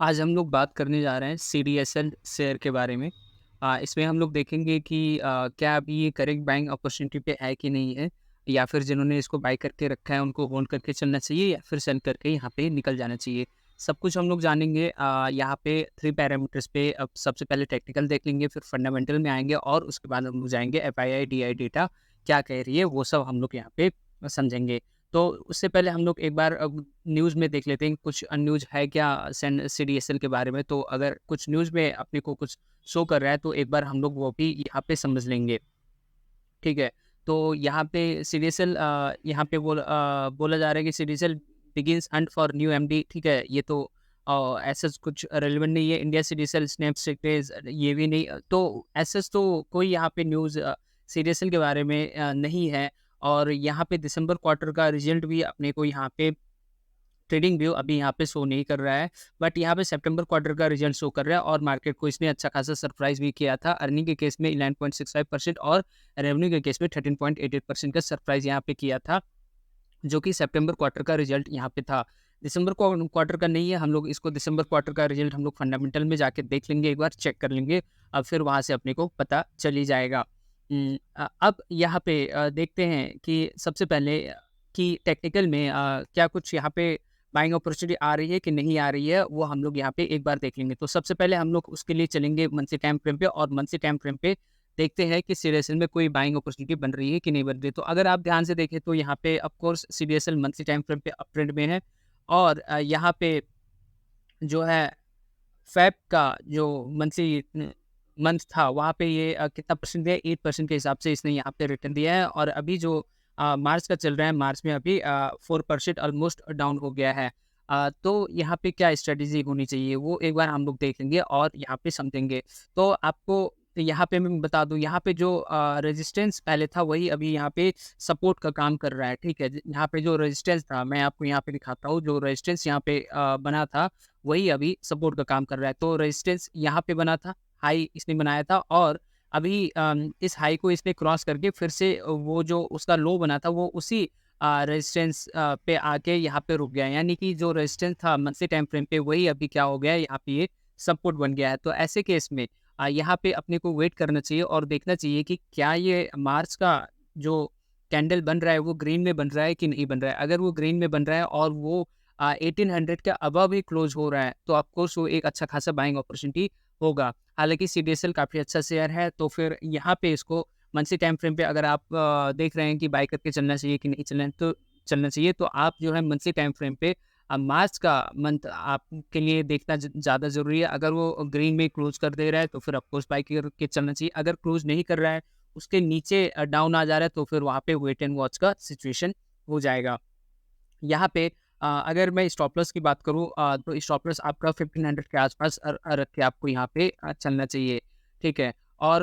आज हम लोग बात करने जा रहे हैं सीडीएसएल शेयर के बारे में। इसमें हम लोग देखेंगे कि क्या अभी ये करेक्ट बाइंग अपॉर्चुनिटी पे है कि नहीं है, या फिर जिन्होंने इसको बाय करके रखा है उनको होल्ड करके चलना चाहिए या फिर सेल करके यहाँ पे निकल जाना चाहिए। सब कुछ हम लोग जानेंगे यहाँ पे 3 पैरामीटर्स पे। अब सबसे पहले टेक्निकल देख लेंगे, फिर फंडामेंटल में आएँगे और उसके बाद हम लोग जाएँगे एफआईआई, डीआई डेटा क्या कह रही है, वो सब हम लोग यहाँ पे समझेंगे। तो उससे पहले हम लोग एक बार अब न्यूज़ में देख लेते हैं, कुछ न्यूज़ है क्या सेन सीडीएसएल के बारे में। तो अगर कुछ न्यूज़ में अपने को कुछ शो कर रहा है, तो एक बार हम लोग वो भी यहाँ पे समझ लेंगे, ठीक है? तो यहाँ पे सीडीएसएल यहाँ पे बोला जा रहा है कि CDSL begins Hunt for new MD, ठीक है? ये तो ऐसा कुछ रेलेवेंट नहीं है। इंडिया सीडीएसएल स्नैप सेक्टर्स ये भी नहीं, तो ऐसा तो कोई यहाँ पे न्यूज़ सीडीएसएल के बारे में नहीं है। और यहाँ पे दिसंबर क्वार्टर का रिजल्ट भी अपने को यहाँ पे ट्रेडिंग व्यू अभी यहाँ पे शो नहीं कर रहा है, बट यहाँ पे सितंबर क्वार्टर का रिजल्ट शो कर रहा है और मार्केट को इसने अच्छा खासा सरप्राइज़ भी किया था। अर्निंग के केस में 11.65% और रेवेन्यू के केस में 13.88% का सरप्राइज़ यहाँ पे किया था, जो कि सितंबर क्वार्टर का रिजल्ट यहाँ पे था। दिसंबर क्वार्टर का नहीं है, हम लोग इसको दिसंबर क्वार्टर का रिजल्ट हम लोग फंडामेंटल में जाके देख लेंगे, एक बार चेक कर लेंगे। अब फिर वहाँ से अपने को पता चल ही जाएगा। अब यहाँ पे देखते हैं कि सबसे पहले कि टेक्निकल में क्या कुछ यहाँ पे बाइंग अपॉर्चुनिटी आ रही है कि नहीं आ रही है, वो हम लोग यहाँ पे एक बार देख लेंगे। तो सबसे पहले हम लोग उसके लिए चलेंगे मंथली टाइम फ्रेम पे, और मंथली टाइम फ्रेम पे देखते हैं कि सीडीएसएल में कोई बाइंग अपॉर्चुनिटी बन रही है कि नहीं बन रही है। तो अगर आप ध्यान से देखें तो यहाँ पे of course CDSL monthly time frame पे अप ट्रेंड में है। और यहाँ पे जो है फ़ेब का जो मंथ था, वहाँ पे ये कितना परसेंट दिया है, 8% के हिसाब से इसने यहाँ पे रिटर्न दिया है। और अभी जो मार्च का चल रहा है, मार्च में अभी 4% ऑलमोस्ट डाउन हो गया है। तो यहाँ पे क्या स्ट्रैटेजी होनी चाहिए, वो एक बार हम लोग देखेंगे और यहाँ पे समझेंगे। तो आपको यहाँ पे मैं बता दूँ, यहाँ पे जो रेजिस्टेंस पहले था, वही अभी यहाँ पे सपोर्ट का काम कर रहा है, ठीक है? यहाँ पे जो रेजिस्टेंस था, मैं आपको यहाँ पे दिखाता हूँ, जो रेजिस्टेंस यहाँ पे बना था, वही अभी सपोर्ट का काम कर रहा है। तो रेजिस्टेंस यहाँ पे बना था, हाई इसने बनाया था, और अभी इस हाई को इसने क्रॉस करके फिर से वो जो उसका लो बना था, वो उसी रेजिस्टेंस पे आके यहाँ पे रुक गया है। यानी कि जो रेजिस्टेंस था मंथली टाइम फ्रेम पे, वही अभी क्या हो गया है, यहाँ पे ये सपोर्ट बन गया है। तो ऐसे केस में यहाँ पे अपने को वेट करना चाहिए और देखना चाहिए कि क्या ये मार्च का जो कैंडल बन रहा है, वो ग्रीन में बन रहा है कि नहीं बन रहा है। अगर वो ग्रीन में बन रहा है और वो 1800 के अबव ही क्लोज हो रहा है, तो ऑफ कोर्स वो एक अच्छा खासा बाइंग अपॉर्चुनिटी होगा। हालाँकि सीडीएसएल काफ़ी अच्छा शेयर है, तो फिर यहाँ पे इसको मंथली टाइम फ्रेम पे अगर आप देख रहे हैं कि बाय करके चलना चाहिए कि नहीं चलना चाहिए, तो आप जो है मंथली टाइम फ्रेम पे मार्च का मंथ आपके लिए देखना ज़्यादा ज़रूरी है। अगर वो ग्रीन में क्लोज़ कर दे रहा है, तो फिर ऑफ कोर्स बाय करके चलना चाहिए। अगर क्लोज़ नहीं कर रहा है, उसके नीचे डाउन आ जा रहा है, तो फिर वहाँ पे वेट एंड वॉच का सिचुएशन हो जाएगा। यहाँ पे अगर मैं स्टॉप लॉस की बात करूँ, तो स्टॉप लॉस आपका 1500 के आसपास रख के आपको यहाँ पे चलना चाहिए, ठीक है? और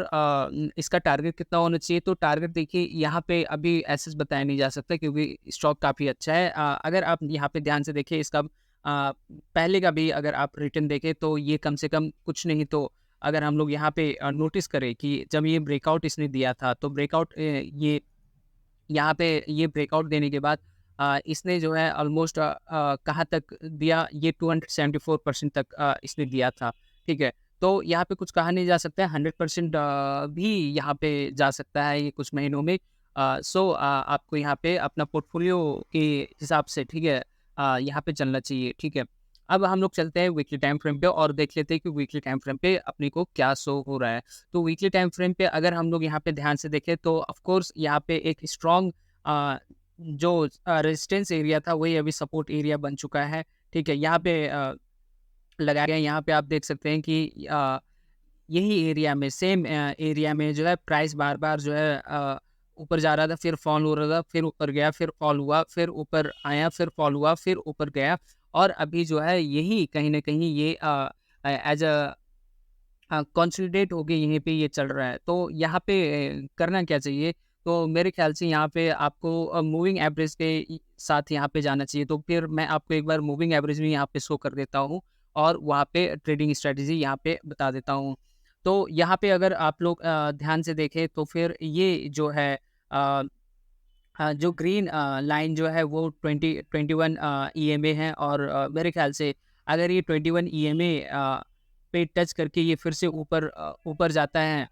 इसका टारगेट कितना होना चाहिए? तो टारगेट देखिए, यहाँ पे अभी ऐसे बताया नहीं जा सकता, क्योंकि स्टॉक काफ़ी अच्छा है। अगर आप यहाँ पे ध्यान से देखिए, इसका पहले का भी अगर आप रिटर्न देखें, तो ये कम से कम कुछ नहीं तो, अगर हम लोग यहाँ पे नोटिस करें कि जब ये ब्रेकआउट इसने दिया था, तो ब्रेकआउट ये यहाँ पे ये ब्रेकआउट देने के बाद इसने जो है ऑलमोस्ट कहाँ तक दिया, ये 274% तक इसने दिया था, ठीक है? तो यहाँ पे कुछ कहा नहीं जा सकता है, 100% भी यहाँ पे जा सकता है ये कुछ महीनों में। आपको यहाँ पे अपना पोर्टफोलियो के हिसाब से, ठीक है, यहाँ पे चलना चाहिए, ठीक है? अब हम लोग चलते हैं वीकली टाइम फ्रेम पे और देख लेते हैं कि वीकली टाइम फ्रेम पे अपने को क्या शो हो रहा है। तो वीकली टाइम फ्रेम पे अगर हम लोग यहाँ पे ध्यान से देखें, तो ऑफ कोर्स यहाँ पे एक स्ट्रॉन्ग जो रेजिस्टेंस एरिया था, वही अभी सपोर्ट एरिया बन चुका है, ठीक है? यहाँ पे लगाया गया है, यहाँ पे आप देख सकते हैं कि यही एरिया में, सेम एरिया में जो है प्राइस बार-बार जो है ऊपर जा रहा था, फिर फॉल हो रहा था, फिर ऊपर गया, फिर फॉल हुआ, फिर ऊपर आया, फिर फॉल हुआ, फिर ऊपर गया, और अभी जो है यही कहीं न कहीं ये एज़ अ कंसोलिडेट होके यहीं पे ये चल रहा है। तो यहाँ पे करना क्या चाहिए? तो मेरे ख़्याल से यहाँ पे आपको मूविंग एवरेज के साथ यहाँ पे जाना चाहिए। तो फिर मैं आपको एक बार मूविंग एवरेज भी यहाँ पे शो कर देता हूँ और वहाँ पे ट्रेडिंग स्ट्रैटेजी यहाँ पे बता देता हूँ। तो यहाँ पे अगर आप लोग ध्यान से देखें, तो फिर ये जो है अ जो ग्रीन लाइन जो है वो 21 ईएमए है, और मेरे ख़्याल से अगर ये 21 ईएमए पे टच करके ये फिर से ऊपर जाता है,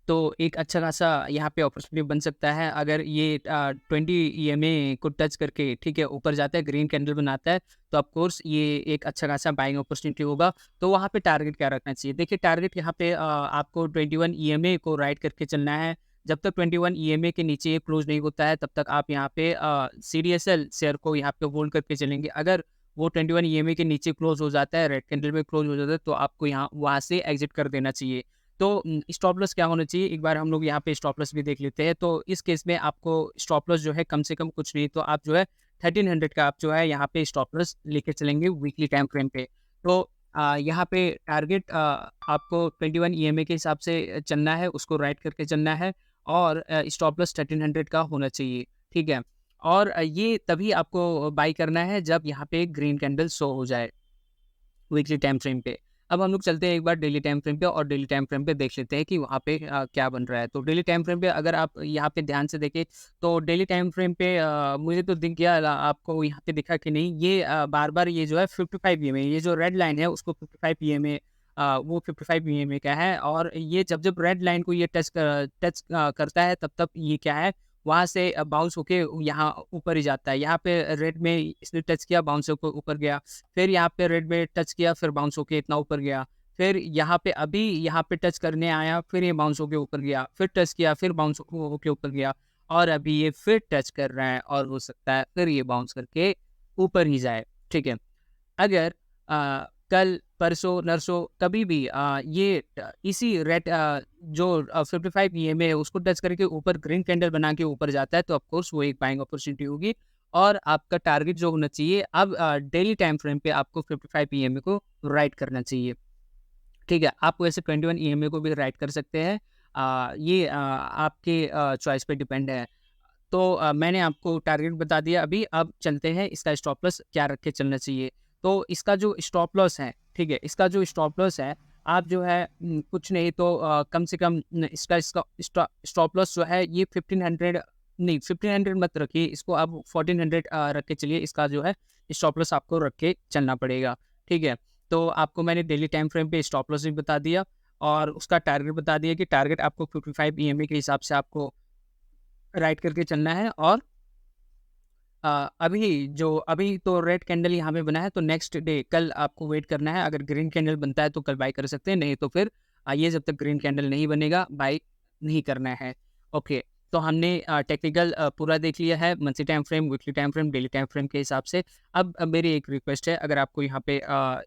तो एक अच्छा खासा यहाँ पे अपॉर्चुनिटी बन सकता है। अगर ये 20 ईएमए को टच करके, ठीक है, ऊपर जाता है, ग्रीन कैंडल बनाता है, तो ऑफ कोर्स ये एक अच्छा खासा बाइंग अपॉर्चुनिटी होगा। तो वहाँ पे टारगेट क्या रखना चाहिए? देखिए, टारगेट यहाँ पे आपको 21 ईएमए को राइड करके चलना है। जब तक 21 ईएमए के नीचे ये क्लोज नहीं होता है, तब तक आप यहाँ पे सीडीएसएल शेयर को यहाँ पे होल्ड करके चलेंगे। अगर वो 21 ईएमए के नीचे क्लोज हो जाता है, रेड कैंडल में क्लोज हो जाता है, तो आपको यहाँ वहाँ से एग्जिट कर देना चाहिए। तो स्टॉप लॉस क्या होना चाहिए? एक बार हम लोग यहाँ पे स्टॉप लॉस भी देख लेते हैं। तो इस केस में आपको स्टॉप लॉस जो है कम से कम कुछ नहीं तो आप जो है 1300 का आप जो है यहाँ पे स्टॉप लॉस लेके चलेंगे वीकली टाइम फ्रेम पे। तो यहाँ पे टारगेट आपको 21 ईएमए के हिसाब से चलना है, उसको राइट करके चलना है, और स्टॉप लॉस 1300 का होना चाहिए, ठीक है। और ये तभी आपको बाई करना है जब यहाँ पे ग्रीन कैंडल शो हो जाए वीकली टाइम फ्रेम पे। अब हम लोग चलते हैं एक बार डेली टाइम फ्रेम पे, और डेली टाइम फ्रेम पे देख लेते हैं कि वहाँ पे क्या बन रहा है। तो डेली टाइम फ्रेम पे अगर आप यहाँ पे ध्यान से देखें, तो डेली टाइम फ्रेम पे मुझे तो दिख गया, आपको यहाँ पे दिखा कि नहीं, ये बार-बार ये जो है 55 ईएमए, ये जो रेड लाइन है उसको 55 ईएमए, वो 55 ईएमए का है, और ये जब रेड लाइन को ये टच करता है, तब ये क्या है, वहाँ से बाउंस होके यहाँ ऊपर ही जाता है। यहाँ पे रेड में इसने टच किया, बाउंस होकर ऊपर गया। फिर यहाँ पे रेड में टच किया, फिर बाउंस होके इतना ऊपर गया। फिर यहाँ पे अभी यहाँ पे टच करने आया, फिर ये बाउंस होके ऊपर गया, फिर टच किया, फिर बाउंस होके ऊपर गया, और अभी ये फिर टच कर रहा है, और हो सकता है फिर ये बाउंस करके ऊपर ही जाए, ठीक है। अगर कल, परसों, नरसों कभी भी ये इसी रेट जो 55 ईएमए है उसको टच करके ऊपर ग्रीन कैंडल बना के ऊपर जाता है, तो ऑफ कोर्स वो एक बाइंग अपॉर्चुनिटी होगी। और आपका टारगेट जो होना चाहिए अब डेली टाइम फ्रेम पे आपको 55 ईएमए को राइट करना चाहिए, ठीक है। आप वैसे 21 ईएमए को भी राइट कर सकते हैं। ये आपके चॉइस पे डिपेंड है। तो मैंने आपको टारगेट बता दिया अभी, अब चलते हैं इसका स्टॉप लॉस क्या रख के चलना चाहिए। तो इसका जो स्टॉप लॉस है, ठीक है, इसका जो स्टॉप लॉस है, आप जो है कुछ नहीं तो कम से कम इसका इसका स्टॉप लॉस जो है ये 1500 नहीं, 1500 मत रखिए, इसको आप 1400 रख के चलिए। इसका जो है स्टॉप लॉस आपको रख के चलना पड़ेगा, ठीक है। तो आपको मैंने डेली टाइम फ्रेम पे स्टॉप लॉस भी बता दिया, और उसका टारगेट बता दिया कि टारगेट आपको 55 ईएमए के हिसाब से आपको राइट करके चलना है। और अभी तो रेड कैंडल यहाँ पे बना है, तो नेक्स्ट डे कल आपको वेट करना है। अगर ग्रीन कैंडल बनता है तो कल बाय कर सकते हैं, नहीं तो फिर ये जब तक ग्रीन कैंडल नहीं बनेगा बाय नहीं करना है। ओके, तो हमने टेक्निकल पूरा देख लिया है, monthly time frame, weekly time frame, daily time frame के हिसाब से। अब मेरी एक रिक्वेस्ट है, अगर आपको यहाँ पे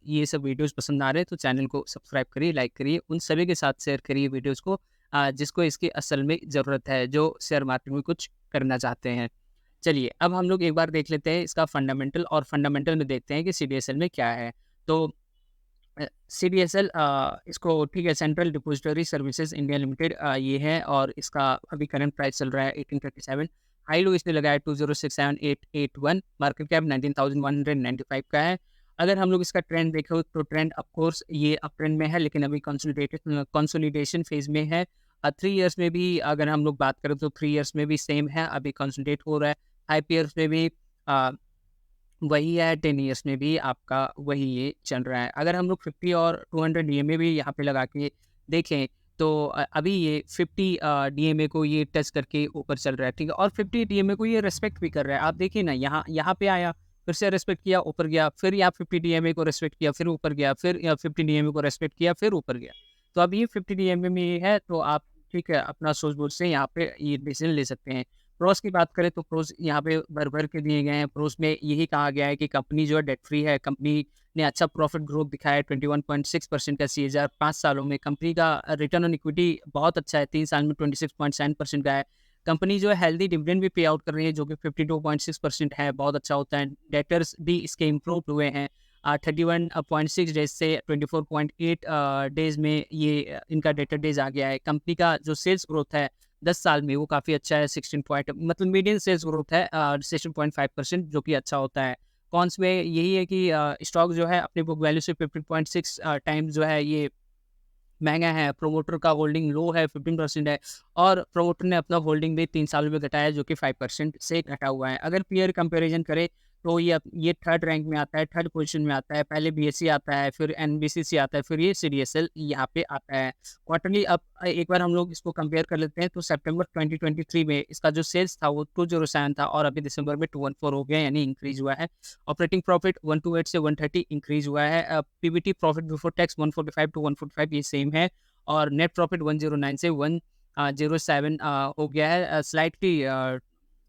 ये सब वीडियोस पसंद आ रहे हैं तो चैनल को सब्सक्राइब करिए, लाइक करिए, उन सभी के साथ शेयर करिए वीडियोज़ को जिसको इसकी असल में ज़रूरत है, जो शेयर मार्केट में कुछ करना चाहते हैं। चलिए, अब हम लोग एक बार देख लेते हैं इसका फंडामेंटल, और फंडामेंटल में देखते हैं कि सीडीएसएल में क्या है। तो सीडीएसएल इसको, ठीक है, central depository services India limited ये है, और इसका अभी करंट प्राइस चल रहा है 1837। हाई लो इसने लगाया 2067,881, मार्केट कैप 19,195 का है। अगर हम लोग इसका ट्रेंड देखें तो ट्रेंड ऑफ कोर्स ये अप ट्रेंड में है, लेकिन अभी कंसोलिडेशन फेज में है। 3 इयर्स में भी अगर हम लोग बात करें तो 3 इयर्स में भी सेम है, अभी कंसोलिडेट हो रहा है। 5 इयर्स में भी वही है, 10 इयर्स में भी आपका वही ये चल रहा है। अगर हम लोग 50 और 200 डीएमए भी यहाँ पे लगा के देखें, तो अभी ये 50 डीएमए को ये टच करके ऊपर चल रहा है, ठीक है, और 50 डीएमए को ये रेस्पेक्ट भी कर रहा है। आप देखिए ना, यहाँ यहाँ पे आया, फिर से रेस्पेक्ट किया, ऊपर गया, फिर यहाँ 50 डीएमए को रेस्पेक्ट किया, फिर ऊपर गया, फिर 50 डीएमए को रेस्पेक्ट किया, फिर ऊपर गया। तो अब ये 50 डीएमए में ये है, तो आप, ठीक है, अपना सोच बूझ से यहाँ पे ये डिसीजन ले सकते हैं। प्रोस की बात करें तो प्रोस यहाँ पे भर के दिए गए हैं। प्रोस में यही कहा गया है कि कंपनी जो है डेट फ्री है, कंपनी ने अच्छा प्रॉफिट ग्रोथ दिखाया है, 21.6% का सीएजीआर 5 सालों में। कंपनी का रिटर्न ऑन इक्विटी बहुत अच्छा है, 3 साल में 26.7% का है। कंपनी जो है हेल्दी डिविडेंड भी पे आउट कर रही है, जो कि 52.6% है, बहुत अच्छा होता है। डेटर्स भी इसके इम्प्रूव हुए हैं, 31.6 डेज से 24.8 डेज में ये इनका डेटर डेज आ गया है। कंपनी का जो सेल्स ग्रोथ है 10 साल में वो काफ़ी अच्छा है, 16 पॉइंट, मतलब मीडियन सेल्स ग्रोथ है 16.5%, जो कि अच्छा होता है। कॉन्स में यही है कि स्टॉक जो है अपने बुक वैल्यू से 15.6 टाइम्स जो है ये महंगा है। प्रोमोटर का होल्डिंग लो है, 15% है, और प्रोमोटर ने अपना होल्डिंग भी 3 सालों में घटाया, जो कि 5% से घटा हुआ है। अगर पीयर कंपैरिजन करें तो ये थर्ड रैंक में आता है, थर्ड पोजीशन में आता है। पहले बीएसई आता है, फिर एनबीसीसी आता है, फिर ये सीडीएसएल यहाँ पे आता है। क्वार्टरली अब एक बार हम लोग इसको कंपेयर कर लेते हैं, तो सितंबर 2023 में इसका जो सेल्स था वो 207 था और अभी दिसंबर में 214 हो गया, यानी इंक्रीज हुआ है। ऑपरेटिंग प्रॉफिट 128 से 130 इंक्रीज हुआ है। PBT profit before tax 145 to 145 ये सेम है, और नेट प्रॉफिट 109 से 107 हो गया है। स्लाइटली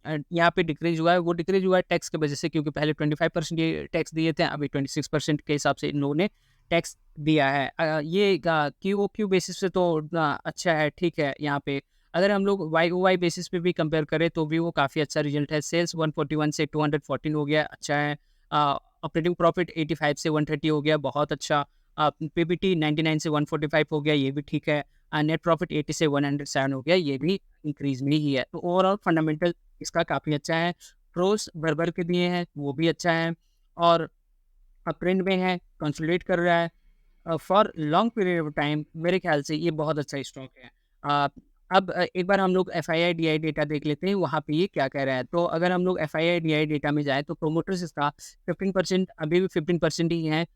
यहाँ पे डिक्रीज हुआ है, वो डिक्रीज हुआ है टैक्स की वजह से, क्योंकि पहले 25% ये टैक्स दिए थे, अभी 26% के हिसाब से इन लोगों ने टैक्स दिया है। ये क्यू बेसिस पे तो अच्छा है, ठीक है। यहाँ पे अगर हम लोग वाई बेसिस पे भी कंपेयर करें तो भी वो काफ़ी अच्छा रिजल्ट है। सेल्स 141 से 214 हो गया, अच्छा है। ऑपरेटिंग प्रॉफिट 85 से 130 हो गया, बहुत अच्छा। पीबीटी 99 से 145 हो गया, ये भी ठीक है। नेट प्रॉफिट 80 से 107 हो गया, ये भी इंक्रीज में ही है। तो ओवरऑल फंडामेंटल इसका काफ़ी अच्छा है। प्रोस भर के दिए हैं, वो भी अच्छा है, और ट्रेंड में है, कंसोलिडेट कर रहा है for long period of time. मेरे ख्याल से ये बहुत अच्छा स्टॉक है। अ, अब एक बार हम लोग एफआईआई डीआई डेटा देख लेते हैं, वहाँ पे ये क्या कह रहा है। तो अगर हम लोग एफआईआई डीआई डेटा में जाए तो प्रोमोटर्स इसका 15%, अभी भी 15% ही है।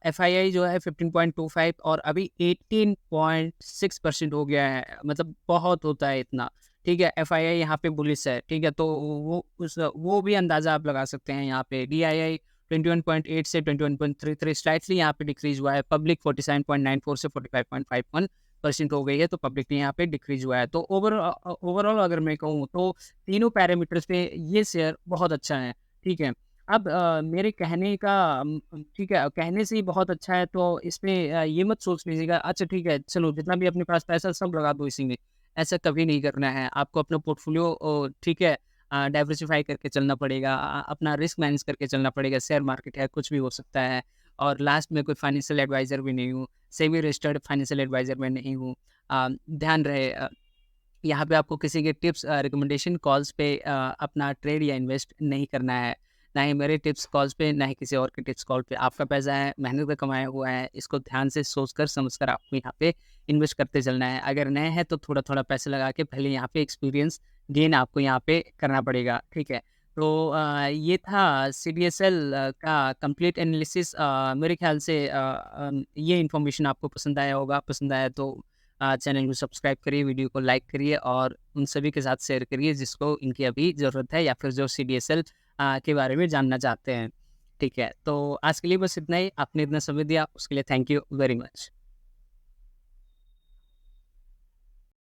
एफआईआई जो है 15.25 और अभी 18.6% हो गया है, मतलब बहुत होता है इतना, ठीक है। एफआईआई यहाँ पे बुलिश है, ठीक है। तो वो भी अंदाज़ा आप लगा सकते हैं। यहाँ पे डीआईआई 21.8 से 21.33 स्लाइटली यहाँ पे डिक्रीज हुआ है। पब्लिक 47.94 से 45.51% हो गई है, तो पब्लिक यहाँ पे डिक्रीज हुआ है। तो ओवरऑल अगर मैं कहूँ तो तीनों पैरामीटर्स पे ये शेयर बहुत अच्छा है, ठीक है। अब मेरे कहने का ठीक है, कहने से ही बहुत अच्छा है, तो इसमें ये मत सोच लीजिएगा अच्छा ठीक है चलो जितना भी अपने पास पैसा सब लगा दो इसी में। ऐसा कभी नहीं करना है, आपको अपना पोर्टफोलियो ठीक है डाइवर्सिफ़ाई करके चलना पड़ेगा, अपना रिस्क मैनेज करके चलना पड़ेगा। शेयर मार्केट है, कुछ भी हो सकता है, और लास्ट में कोई फाइनेंशियल एडवाइज़र भी नहीं हूँ, सेबी रजिस्टर्ड फाइनेंशियल एडवाइज़र मैं नहीं हूँ। ध्यान रहे यहाँ पे आपको किसी के टिप्स रिकमेंडेशन कॉल्स पे अपना ट्रेड या इन्वेस्ट नहीं करना है। ना ही मेरे टिप्स कॉल्स पे, ना ही किसी और के टिप्स कॉल पे। आपका पैसा है, मेहनत का कमाया हुआ है, इसको ध्यान से सोच-कर समझकर आपको यहाँ पे इन्वेस्ट करते चलना है। अगर नए हैं तो थोड़ा-थोड़ा पैसा लगा के पहले यहाँ पे एक्सपीरियंस गेन आपको यहाँ पे करना पड़ेगा, ठीक है। तो ये था सीडीएसएल का कंप्लीट एनालिसिस। मेरे ख्याल से ये इन्फॉर्मेशन आपको पसंद आया होगा। पसंद आया तो चैनल को सब्सक्राइब करिए, वीडियो को लाइक करिए और उन सभी के साथ शेयर करिए जिसको इनकी अभी ज़रूरत है, या फिर जो सीडीएसएल के बारे में जानना चाहते हैं। ठीक है, तो आज के लिए बस इतना ही। आपने इतना समय दिया उसके लिए थैंक यू वेरी मच।